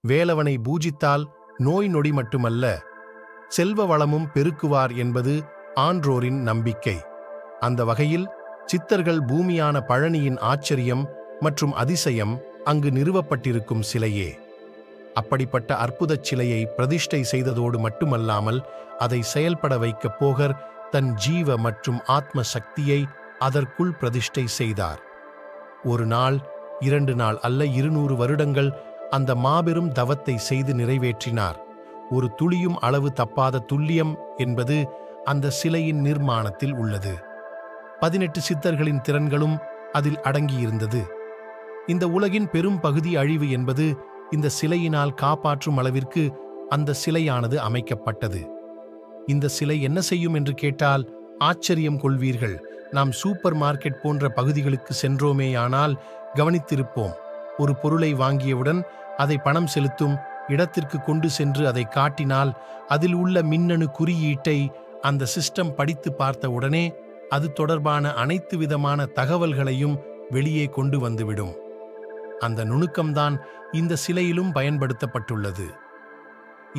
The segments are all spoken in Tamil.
வேலவனை பூஜித்தால் நோய் நொடி மட்டுமல்ல, செல்வ வளமும் பெருக்குவார் என்பது ஆன்றோரின் நம்பிக்கை. அந்த வகையில் சித்தர்கள் பூமியான பழனியின் ஆச்சரியம் மற்றும் அதிசயம் அங்கு நிறுவப்பட்டிருக்கும் சிலையே. அப்படிப்பட்ட அற்புதச் சிலையை பிரதிஷ்டை செய்ததோடு மட்டுமல்லாமல் அதை செயல்பட வைக்கப் போகர் தன் ஜீவ மற்றும் ஆத்ம சக்தியை அதற்குள் பிரதிஷ்டை செய்தார். ஒரு நாள், 2 நாள் அல்ல, 200 வருடங்கள் அந்த மாபெரும் தவத்தை செய்து நிறைவேற்றினார். ஒரு துளியும் அளவு தப்பாத துல்லியம் என்பது அந்த சிலையின் நிர்மாணத்தில் உள்ளது. 18 சித்தர்களின் திறன்களும் அதில் அடங்கியிருந்தது. இந்த உலகின் பெரும் பகுதி அழிவு என்பது இந்த சிலையினால் காப்பாற்றும் அளவிற்கு அந்த சிலையானது அமைக்கப்பட்டது. இந்த சிலை என்ன செய்யும் என்று கேட்டால் ஆச்சரியம் கொள்வீர்கள். நாம் சூப்பர் மார்க்கெட் போன்ற பகுதிகளுக்கு சென்றோமேயானால் கவனித்திருப்போம். ஒரு பொருளை வாங்கியவுடன் அதை பணம் செலுத்தும் இடத்திற்கு கொண்டு சென்று அதை காட்டினால் அதில் உள்ள மின்னணு குறியீட்டை அந்த சிஸ்டம் படித்து பார்த்த உடனே அது தொடர்பான அனைத்து விதமான தகவல்களையும் வெளியே கொண்டு வந்துவிடும். அந்த நுணுக்கம்தான் இந்த சிலையிலும் பயன்படுத்தப்பட்டுள்ளது.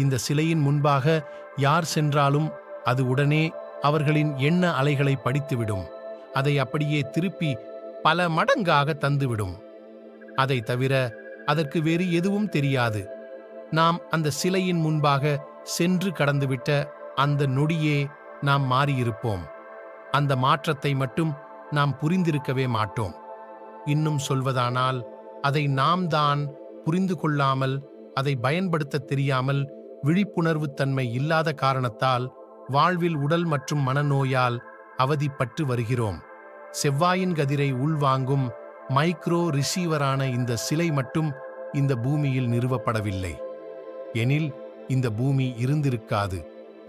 இந்த சிலையின் முன்பாக யார் சென்றாலும் அது உடனே அவர்களின் எண்ண அலைகளை படித்துவிடும். அதை அப்படியே திருப்பி பல மடங்காக தந்துவிடும். அதை தவிர அதற்கு வேறு எதுவும் தெரியாது. நாம் அந்த சிலையின் முன்பாக சென்று கடந்துவிட்ட அந்த நொடியே நாம் மாறியிருப்போம். அந்த மாற்றத்தை மட்டும் நாம் புரிந்திருக்கவே மாட்டோம். இன்னும் சொல்வதானால், அதை நாம் தான் புரிந்து கொள்ளாமல், அதை பயன்படுத்த தெரியாமல், விழிப்புணர்வு தன்மை இல்லாத காரணத்தால் வாழ்வில் உடல் மற்றும் மனநோயால் அவதிப்பட்டு வருகிறோம். செவ்வாயின் கதிரை உள்வாங்கும் மைக்ரோ ரிசீவரான இந்த சிலை மட்டும் இந்த பூமியில் நிறுவப்படவில்லை எனில் இந்த பூமி இருந்திருக்காது.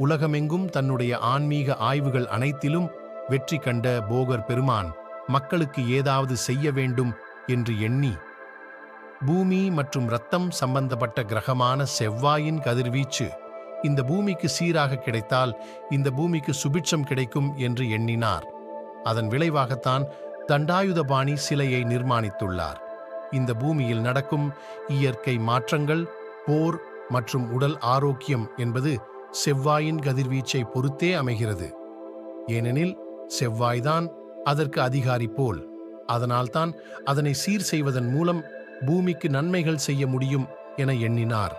உலகமெங்கும் தன்னுடைய ஆன்மீக ஆய்வுகள் அனைத்திலும் வெற்றி கண்ட போகர் பெருமான் மக்களுக்கு ஏதாவது செய்ய வேண்டும் என்று எண்ணி பூமி மற்றும் இரத்தம் சம்பந்தப்பட்ட கிரகமான செவ்வாயின் கதிர்வீச்சு இந்த பூமிக்கு சீராக கிடைத்தால் இந்த பூமிக்கு சுபிட்சம் கிடைக்கும் என்று எண்ணினார். அதன் விளைவாகத்தான் தண்டாயுதபாணி சிலையை நிர்மாணித்துள்ளார். இந்த பூமியில் நடக்கும் இயற்கை மாற்றங்கள், போர் மற்றும் உடல் ஆரோக்கியம் என்பது செவ்வாயின் கதிர்வீச்சை பொறுத்தே அமைகிறது. ஏனெனில் செவ்வாய்தான் அதற்கு அதிகாரி போல். அதனால்தான் அதனை சீர் செய்வதன் மூலம் பூமிக்கு நன்மைகள் செய்ய முடியும் என எண்ணினார்.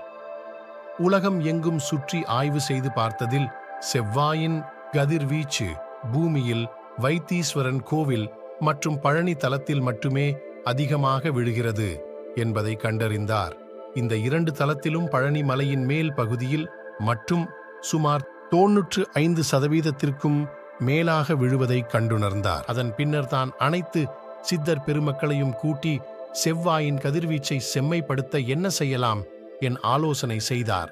உலகம் எங்கும் சுற்றி ஆய்வு செய்து பார்த்ததில் செவ்வாயின் கதிர்வீச்சு பூமியில் வைத்தீஸ்வரன் கோவில் மற்றும் பழனி தலத்தில் மட்டுமே அதிகமாக விழுகிறது என்பதை கண்டறிந்தார். இந்த 2 தலத்திலும் பழனி மலையின் மேல் பகுதியில் மட்டும் சுமார் 95% மேலாக விழுவதை கண்டுணர்ந்தார். அதன் பின்னர் தான் அனைத்து சித்தர் பெருமக்களையும் கூட்டி செவ்வாயின் கதிர்வீச்சை செம்மைப்படுத்த என்ன செய்யலாம் என் ஆலோசனை செய்தார்.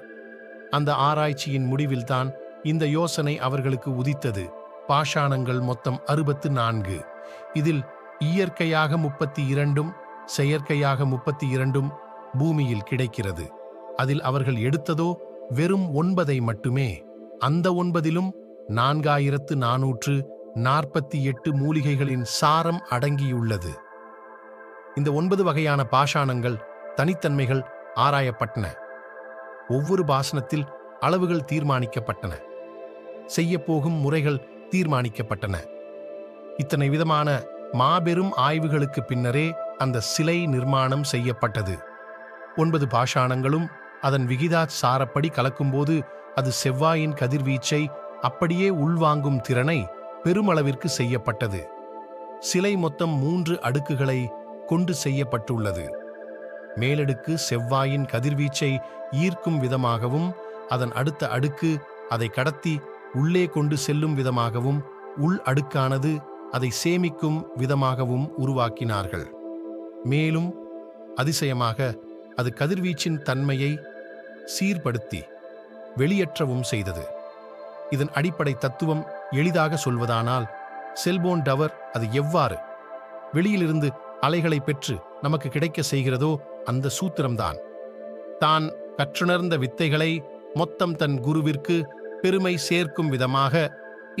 அந்த ஆராய்ச்சியின் முடிவில்தான் இந்த யோசனை அவர்களுக்கு உதித்தது. பாஷாணங்கள் மொத்தம் 64. இதில் இயற்கையாக 32, செயற்கையாக 32 பூமியில் கிடைக்கிறது. அதில் அவர்கள் எடுத்ததோ வெறும் 9 மட்டுமே. அந்த 9லும் 4448 மூலிகைகளின் சாரம் அடங்கியுள்ளது. இந்த 9 வகையான பாஷாணங்கள் தனித்தன்மைகள் ஆராயப்பட்டன. ஒவ்வொரு பாசனத்தில் அளவுகள் தீர்மானிக்கப்பட்டன. செய்யப்போகும் முறைகள் தீர்மானிக்கப்பட்டன. இத்தனை விதமான மாபெரும் ஆய்வுகளுக்கு பின்னரே அந்த சிலை நிர்மாணம் செய்யப்பட்டது. 9 பாஷாணங்களும் அதன் விகிதாச்சாரப்படி கலக்கும்போது அது செவ்வாயின் கதிர்வீச்சை அப்படியே உள்வாங்கும் திறனை பெருமளவிற்கு செய்யப்பட்டது. சிலை மொத்தம் 3 அடுக்குகளை கொண்டு செய்யப்பட்டுள்ளது. மேலடுக்கு செவ்வாயின் கதிர்வீச்சை ஈர்க்கும் விதமாகவும், அதன் அடுத்த அடுக்கு அதை கடத்தி உள்ளே கொண்டு செல்லும் விதமாகவும், உள் அடுக்கானது அதை சேமிக்கும் விதமாகவும் உருவாக்கினார்கள். மேலும் அதிசயமாக அது கதிர்வீச்சின் தன்மையை சீர்படுத்தி வெளியேற்றவும் செய்தது. இதன் அடிப்படை தத்துவம் எளிதாக சொல்வதானால், செல்போன் டவர் அது எவ்வாறு வெளியிலிருந்து அலைகளை பெற்று நமக்கு கிடைக்க செய்கிறதோ அந்த சூத்திரம்தான். தான் கற்றுணர்ந்த வித்தைகளை மொத்தம் தன் குருவிற்கு பெருமை சேர்க்கும் விதமாக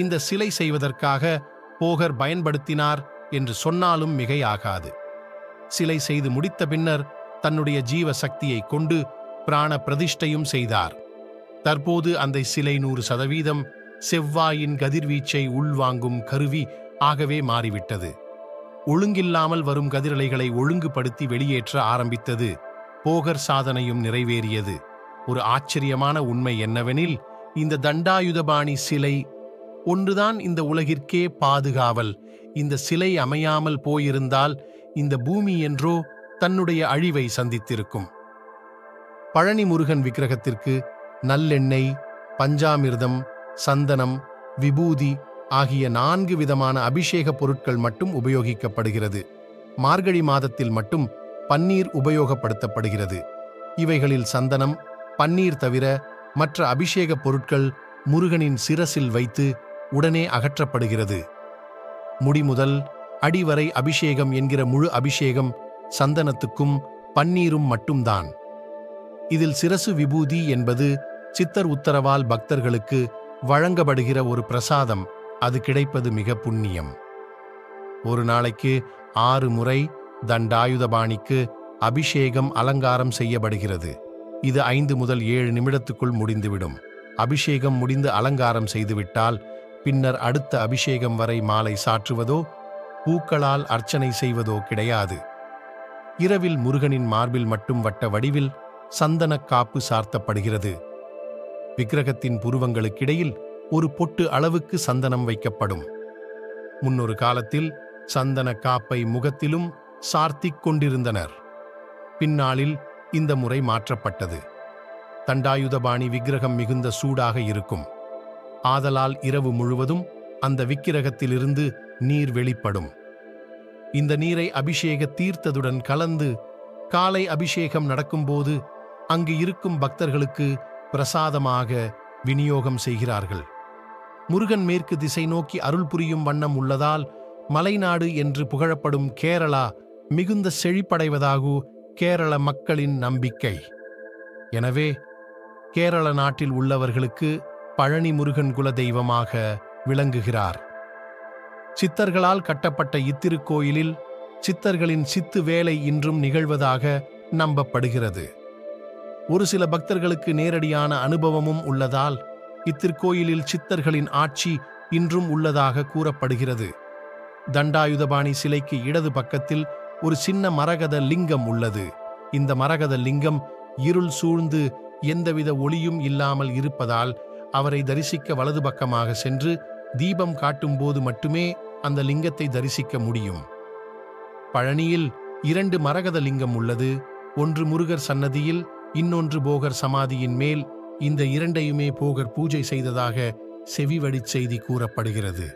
இந்த சிலை செய்வதற்காக போகர் பயன்படுத்தினார் என்று சொன்னாலும் மிகையாகாது. சிலை செய்து முடித்த பின்னர் தன்னுடைய ஜீவ சக்தியை கொண்டு பிராண பிரதிஷ்டையும் செய்தார். தற்போது அந்த சிலை 100% செவ்வாயின் கதிர்வீச்சை உள்வாங்கும் கருவி ஆகவே மாறிவிட்டது. ஒழுங்கில்லாமல் வரும் கதிரலைகளை ஒழுங்குபடுத்தி வெளியேற்ற ஆரம்பித்தது. போகர் சாதனையும் நிறைவேறியது. ஒரு ஆச்சரியமான உண்மை என்னவெனில், இந்த தண்டாயுதபாணி சிலை ஒன்றுதான் இந்த உலகிற்கே பாதுகாவல். இந்த சிலை அமையாமல் போயிருந்தால் இந்த பூமி என்றோ தன்னுடைய அழிவை சந்தித்திருக்கும். பழனி முருகன் விக்கிரகத்திற்கு நல்லெண்ணெய், பஞ்சாமிர்தம், சந்தனம், விபூதி ஆகிய 4 விதமான அபிஷேக பொருட்கள் மட்டும் உபயோகிக்கப்படுகிறது. மார்கழி மாதத்தில் மட்டும் பன்னீர் உபயோகப்படுத்தப்படுகிறது. இவைகளில் சந்தனம், பன்னீர் தவிர மற்ற அபிஷேக பொருட்கள் முருகனின் சிரசில் வைத்து உடனே அகற்றப்படுகிறது. முடி முதல் அடிவரை அபிஷேகம் என்கிற முழு அபிஷேகம் சந்தனத்துக்கும் பன்னீரும் மட்டும்தான். இதில் சிரசு விபூதி என்பது சித்தர் உத்தரவால் பக்தர்களுக்கு வழங்கப்படுகிற ஒரு பிரசாதம். அது கிடைப்பது மிக புண்ணியம். ஒரு நாளைக்கு 6 முறை தண்டாயுதபாணிக்கு அபிஷேகம் அலங்காரம் செய்யப்படுகிறது. இது 5 முதல் 7 நிமிடத்துக்குள் முடிந்துவிடும். அபிஷேகம் முடிந்து அலங்காரம் செய்துவிட்டால் பின்னர் அடுத்த அபிஷேகம் வரை மாலை சாற்றுவதோ பூக்களால் அர்ச்சனை செய்வதோ கிடையாது. இரவில் முருகனின் மார்பில் மட்டும் வட்ட வடிவில் சந்தனக் காப்பு சார்த்தப்படுகிறது. விக்கிரகத்தின் புருவங்களுக்கிடையில் ஒரு பொட்டு அளவுக்கு சந்தனம் வைக்கப்படும். முன்னொரு காலத்தில் சந்தன காப்பை முகத்திலும் சார்த்திக் கொண்டிருந்தனர். பின்னாளில் இந்த முறை மாற்றப்பட்டது. தண்டாயுதபாணி விக்கிரகம் மிகுந்த சூடாக இருக்கும். ஆதலால் இரவு முழுவதும் அந்த விக்கிரகத்திலிருந்து நீர் வெளிப்படும். இந்த நீரை அபிஷேக தீர்த்தத்துடன் கலந்து காலை அபிஷேகம் நடக்கும்போது அங்கு இருக்கும் பக்தர்களுக்கு பிரசாதமாக விநியோகம் செய்கிறார்கள். முருகன் மேற்கு திசை நோக்கி அருள் புரியும் வண்ணம் உள்ளதால் மலைநாடு என்று புகழப்படும் கேரளா மிகுந்த செழிப்படைவதாகு கேரள மக்களின் நம்பிக்கை. எனவே கேரள நாட்டில் உள்ளவர்களுக்கு பழனி முருகன் குல தெய்வமாக விளங்குகிறார். சித்தர்களால் கட்டப்பட்ட இத்திருக்கோயிலில் சித்தர்களின் சித்து வேலை இன்றும் நிகழ்வதாக நம்பப்படுகிறது. ஒரு சில பக்தர்களுக்கு நேரடியான அனுபவமும் உள்ளதால் இத்திருக்கோயிலில் சித்தர்களின் ஆட்சி இன்றும் உள்ளதாக கூறப்படுகிறது. தண்டாயுதபாணி சிலைக்கு இடது பக்கத்தில் ஒரு சின்ன மரகத லிங்கம் உள்ளது. இந்த மரகத லிங்கம் இருள் சூழ்ந்து எந்தவித ஒளியும் இல்லாமல் இருப்பதால் அவரை தரிசிக்க வலது பக்கமாக சென்று தீபம் காட்டும்போது மட்டுமே அந்த லிங்கத்தை தரிசிக்க முடியும். பழனியில் 2 மரகத லிங்கம் உள்ளது. ஒன்று முருகர் சன்னதியில், இன்னொன்று போகர் சமாதியின் மேல். இந்த இரண்டையுமே போகர் பூஜை செய்ததாக செவிவழிச் செய்தி கூறப்படுகிறது.